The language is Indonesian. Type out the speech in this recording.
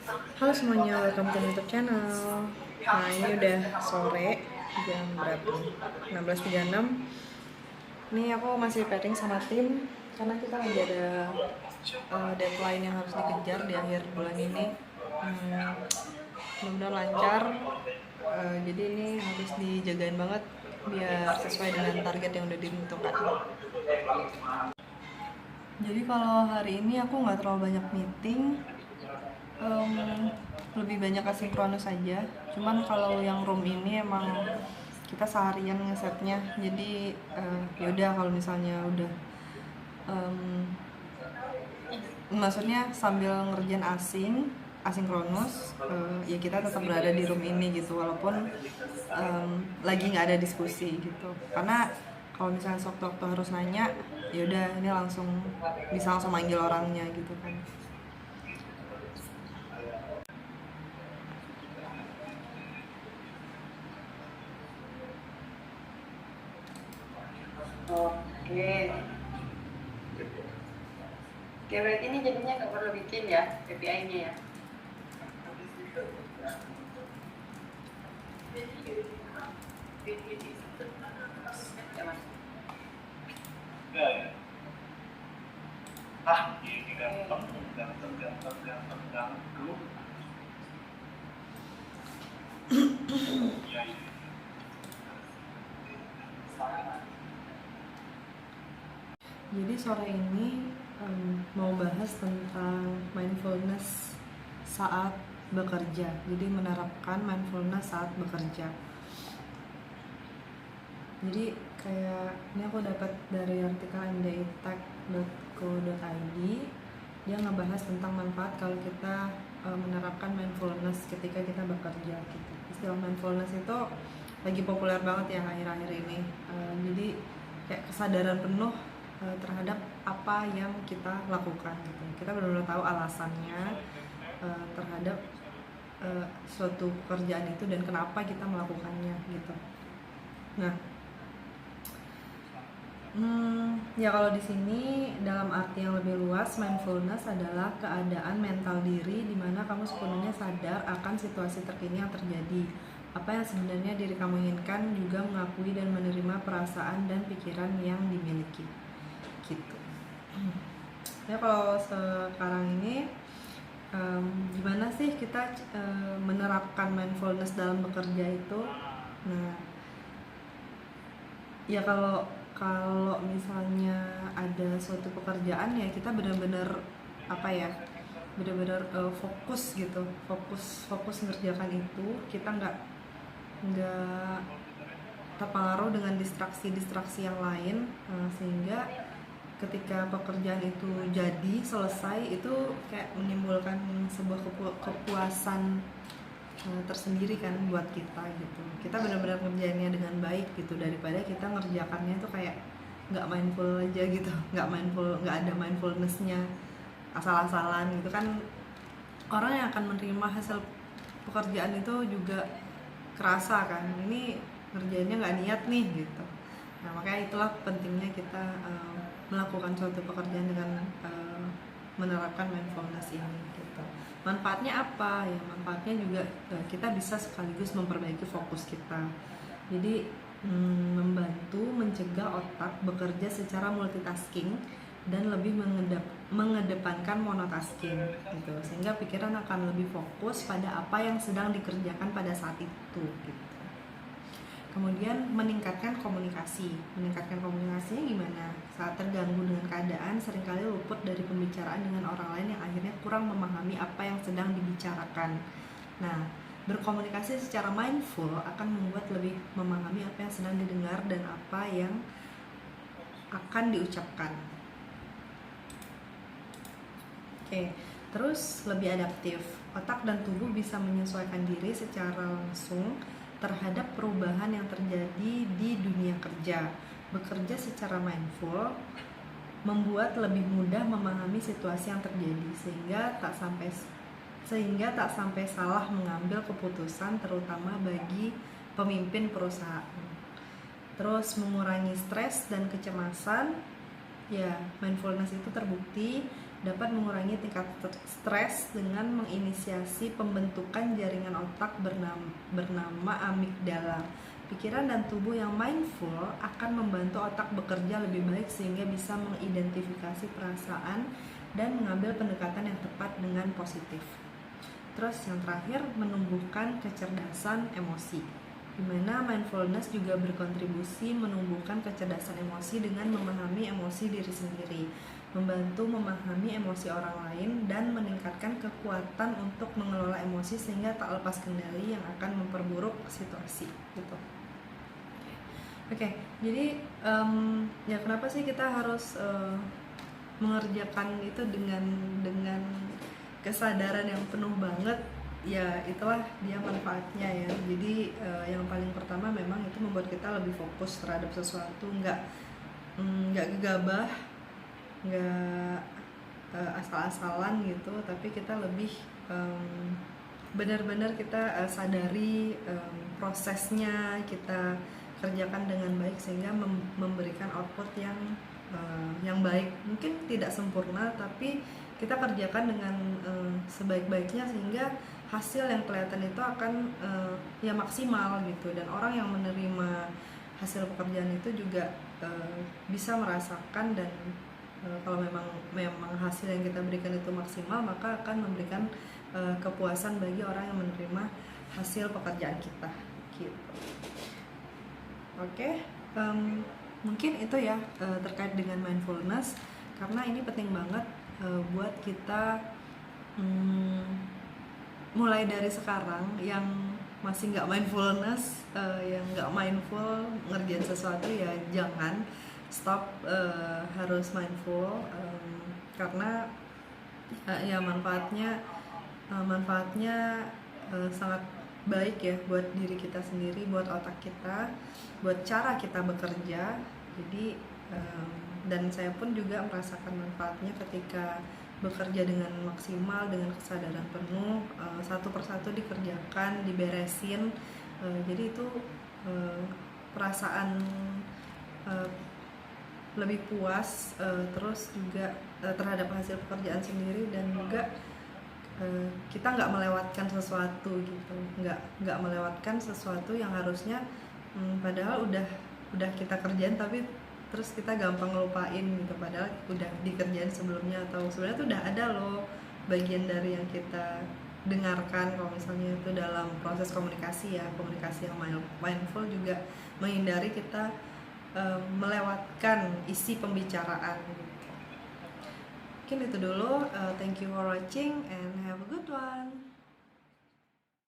Halo semuanya, welcome to YouTube channel. Nah ini udah sore, jam berapa nih? 16.36. Ini aku masih pairing sama tim karena kita lagi ada deadline yang harus dikejar di akhir bulan ini. Mudah-mudahan lancar. Jadi ini harus dijagain banget biar sesuai dengan target yang udah ditentukan. Jadi kalau hari ini aku nggak terlalu banyak meeting, lebih banyak asinkronus aja. Cuman kalau yang room ini emang kita seharian ngesetnya, jadi yaudah kalau misalnya udah maksudnya sambil ngerjain asinkronus, ya kita tetap berada di room ini gitu, walaupun lagi nggak ada diskusi gitu. Karena kalau misalnya sewaktu-waktu harus nanya, yaudah ini bisa langsung manggil orangnya gitu kan. Oke. Oke, berarti ini jadinya nggak perlu bikin ya KPI-nya ya. Ya, Mas. Jadi sore ini mau bahas tentang mindfulness saat bekerja. Jadi menerapkan mindfulness saat bekerja. Jadi kayak ini aku dapat dari artikel mditech.co.id. Dia ngebahas tentang manfaat kalau kita menerapkan mindfulness ketika kita bekerja gitu. Istilah mindfulness itu lagi populer banget ya akhir-akhir ini. Jadi kayak kesadaran penuh terhadap apa yang kita lakukan gitu. Kita benar-benar tahu alasannya terhadap suatu pekerjaan itu dan kenapa kita melakukannya gitu. Nah, ya kalau di sini dalam arti yang lebih luas, mindfulness adalah keadaan mental diri di mana kamu sepenuhnya sadar akan situasi terkini yang terjadi. Apa yang sebenarnya diri kamu inginkan, juga mengakui dan menerima perasaan dan pikiran yang dimiliki. Gitu. Ya kalau sekarang ini gimana sih kita menerapkan mindfulness dalam bekerja itu? Nah, ya kalau misalnya ada suatu pekerjaan ya kita benar-benar benar-benar fokus gitu, fokus ngerjakan itu. Kita nggak terpengaruh dengan distraksi yang lain, sehingga ketika pekerjaan itu jadi selesai itu kayak menimbulkan sebuah kepuasan tersendiri kan buat kita gitu. Kita benar-benar ngerjainnya dengan baik gitu, daripada kita ngerjakannya tuh kayak nggak mindful aja gitu, nggak ada mindfulnessnya, asal-asalan gitu kan. Orang yang akan menerima hasil pekerjaan itu juga kerasa kan, ini ngerjainnya nggak niat nih gitu. Nah makanya itulah pentingnya kita melakukan suatu pekerjaan dengan menerapkan mindfulness ini gitu. Manfaatnya apa ya? Manfaatnya juga kita bisa sekaligus memperbaiki fokus kita. Jadi membantu mencegah otak bekerja secara multitasking dan lebih mengedepankan monotasking gitu, sehingga pikiran akan lebih fokus pada apa yang sedang dikerjakan pada saat itu gitu. Kemudian meningkatkan komunikasi. Meningkatkan komunikasinya gimana? Saat terganggu dengan keadaan, seringkali luput dari pembicaraan dengan orang lain yang akhirnya kurang memahami apa yang sedang dibicarakan. Nah, berkomunikasi secara mindful akan membuat lebih memahami apa yang sedang didengar dan apa yang akan diucapkan. Oke, terus lebih adaptif. Otak dan tubuh bisa menyesuaikan diri secara langsung terhadap perubahan yang terjadi di dunia kerja. Bekerja secara mindful membuat lebih mudah memahami situasi yang terjadi, sehingga tak sampai salah mengambil keputusan, terutama bagi pemimpin perusahaan. Terus mengurangi stres dan kecemasan. Ya, mindfulness itu terbukti dapat mengurangi tingkat stres dengan menginisiasi pembentukan jaringan otak bernama amigdala. Pikiran dan tubuh yang mindful akan membantu otak bekerja lebih baik sehingga bisa mengidentifikasi perasaan dan mengambil pendekatan yang tepat dengan positif. Terus yang terakhir, menumbuhkan kecerdasan emosi, di mana mindfulness juga berkontribusi menumbuhkan kecerdasan emosi dengan memahami emosi diri sendiri, membantu memahami emosi orang lain, dan meningkatkan kekuatan untuk mengelola emosi sehingga tak lepas kendali yang akan memperburuk situasi gitu. Oke, jadi ya kenapa sih kita harus mengerjakan itu dengan kesadaran yang penuh banget? Ya itulah dia manfaatnya ya. Jadi yang paling pertama memang itu membuat kita lebih fokus terhadap sesuatu, nggak gegabah, nggak asal-asalan gitu, tapi kita lebih benar-benar kita sadari prosesnya, kita kerjakan dengan baik sehingga memberikan output yang baik. Mungkin tidak sempurna, tapi kita kerjakan dengan sebaik-baiknya sehingga hasil yang kelihatan itu akan ya maksimal gitu, dan orang yang menerima hasil pekerjaan itu juga bisa merasakan, dan kalau memang hasil yang kita berikan itu maksimal, maka akan memberikan kepuasan bagi orang yang menerima hasil pekerjaan kita gitu. Oke, mungkin itu ya terkait dengan mindfulness, karena ini penting banget buat kita mulai dari sekarang yang masih nggak mindfulness, yang nggak mindful ngerjain sesuatu, ya jangan stop, harus mindful, karena ya manfaatnya sangat baik ya buat diri kita sendiri, buat otak kita, buat cara kita bekerja. Jadi dan saya pun juga merasakan manfaatnya ketika bekerja dengan maksimal, dengan kesadaran penuh, satu persatu dikerjakan, diberesin. Jadi itu perasaan lebih puas, terus juga terhadap hasil pekerjaan sendiri, dan juga kita nggak melewatkan sesuatu gitu, nggak melewatkan sesuatu yang harusnya padahal udah kita kerjain, tapi terus kita gampang ngelupain gitu, padahal udah dikerjain sebelumnya, atau sebenarnya tuh udah ada loh bagian dari yang kita dengarkan. Kalau misalnya itu dalam proses komunikasi ya, komunikasi yang mindful juga menghindari kita melewatkan isi pembicaraan gitu. Mungkin itu dulu, thank you for watching and have a good